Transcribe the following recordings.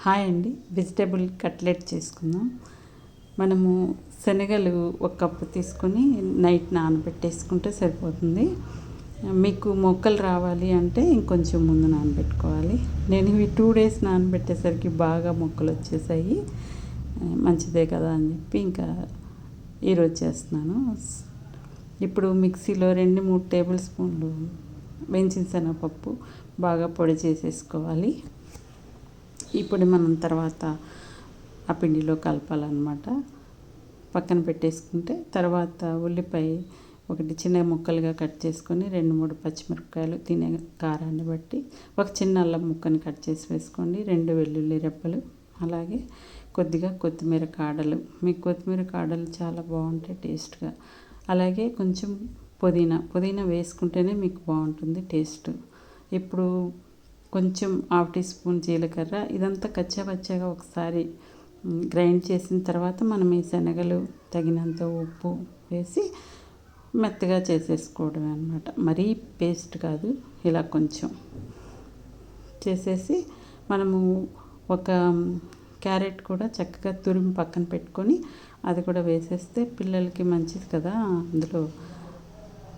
Hi అండి. Vegetable cutlet చేసుకుందాం. మనము శనగలు ఒక కప్పు తీసుకొని నైట్ నానబెట్టేసుకుంటే సరిపోతుంది. మీకు మొక్కలు రావాలి అంటే ఇంకొంచెం ముందు నానబెట్టుకోవాలి. నేను ఇవి 2 days నానబెట్టేసరికి బాగా మొక్కలు వచ్చేసాయి. మంచిదే కదా అని చెప్పి ఇంకా ఈరోజు చేస్తున్నాను. ఇప్పుడు మిక్సీలో 2-3 టేబుల్ స్పూన్లు వేయించిన శనగపప్పు బాగా పొడి చేసేసుకోవాలి. ఈ పొడి మనం తర్వాత ఆ పిండిలో కలపాలన్నమాట. పక్కన పెట్టేసుకుంటే తర్వాత ఉల్లిపాయ ఒకటి చిన్న ముక్కలుగా కట్ చేసుకొని 2-3 పచ్చిమిరపకాయలు తినే కారాన్ని బట్టి ఒక చిన్న అల్లం ముక్కని కట్ చేసి వేసుకోండి. 2 వెల్లుల్లి రెబ్బలు, అలాగే కొద్దిగా కొత్తిమీర కాడలు. మీకు కొత్తిమీర కాడలు చాలా బాగుంటాయి టేస్ట్గా. అలాగే కొంచెం పుదీనా వేసుకుంటేనే మీకు బాగుంటుంది టేస్ట్. ఇప్పుడు కొంచెం 1/2 టీ స్పూన్ జీలకర్ర, ఇదంతా కచ్చాపచ్చాగా ఒకసారి గ్రైండ్ చేసిన తర్వాత మనం ఈ శనగలు తగినంత ఉప్పు వేసి మెత్తగా చేసేసుకోవడమే అన్నమాట. మరీ పేస్ట్ కాదు, ఇలా కొంచెం చేసేసి మనము ఒక క్యారెట్ కూడా చక్కగా తురిమి పక్కన పెట్టుకొని అది కూడా వేసేస్తే పిల్లలకి మంచిది కదా.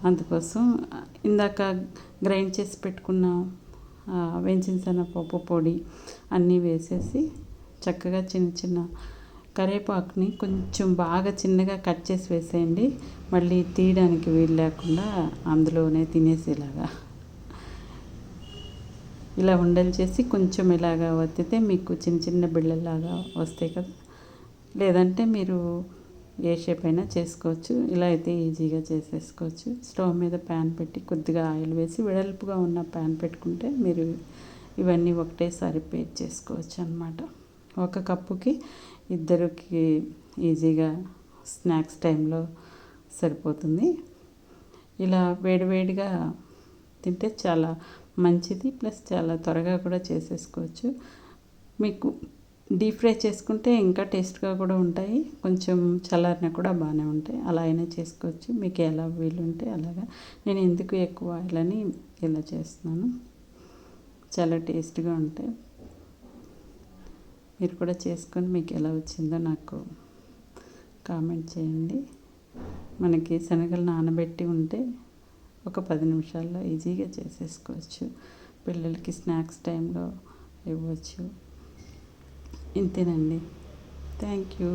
అందుకోసం ఇందాక గ్రైండ్ చేసి పెట్టుకున్న వేయించిన శనగపప్పు పొడి అన్నీ వేసేసి చక్కగా చిన్న కరివేపాకుని కొంచెం బాగా చిన్నగా కట్ చేసి వేసేయండి. మళ్ళీ తీయడానికి వీలు లేకుండా అందులోనే తినేసేలాగా ఇలా ఉండలు చేసి కొంచెం ఇలాగా వత్తితే మీకు చిన్న బిళ్ళలాగా వస్తాయి కదా. లేదంటే మీరు ఏ షేప్ అయినా చేసుకోవచ్చు. ఇలా అయితే ఈజీగా చేసేసుకోవచ్చు. స్టవ్ మీద ప్యాన్ పెట్టి కొద్దిగా ఆయిల్ వేసి వెడల్పుగా ఉన్న ప్యాన్ పెట్టుకుంటే మీరు ఇవన్నీ ఒకటేసారి పేస్ట్ చేసుకోవచ్చు అన్నమాట. ఒక కప్పుకి ఇద్దరికి ఈజీగా స్నాక్స్ టైంలో సరిపోతుంది. ఇలా వేడివేడిగా తింటే చాలా మంచిది, ప్లస్ చాలా త్వరగా కూడా చేసేసుకోవచ్చు. మీకు డీప్ ఫ్రై చేసుకుంటే ఇంకా టేస్ట్గా కూడా ఉంటాయి. కొంచెం చల్లారిన కూడా బాగానే ఉంటాయి. అలా అయినా చేసుకోవచ్చు, మీకు ఎలా వీలుంటే అలాగా. నేను ఎందుకు ఎక్కువ ఆయిల్ అని ఇలా చేస్తున్నాను. చాలా టేస్ట్గా ఉంటాయి. మీరు కూడా చేసుకొని మీకు ఎలా వచ్చిందో నాకు కామెంట్ చేయండి. మనకి శనగలు నానబెట్టి ఉంటే ఒక 10 నిమిషాల్లో ఈజీగా చేసేసుకోవచ్చు. పిల్లలకి స్నాక్స్ టైంలో ఇవ్వచ్చు. ఇంతేనండి. Thank you.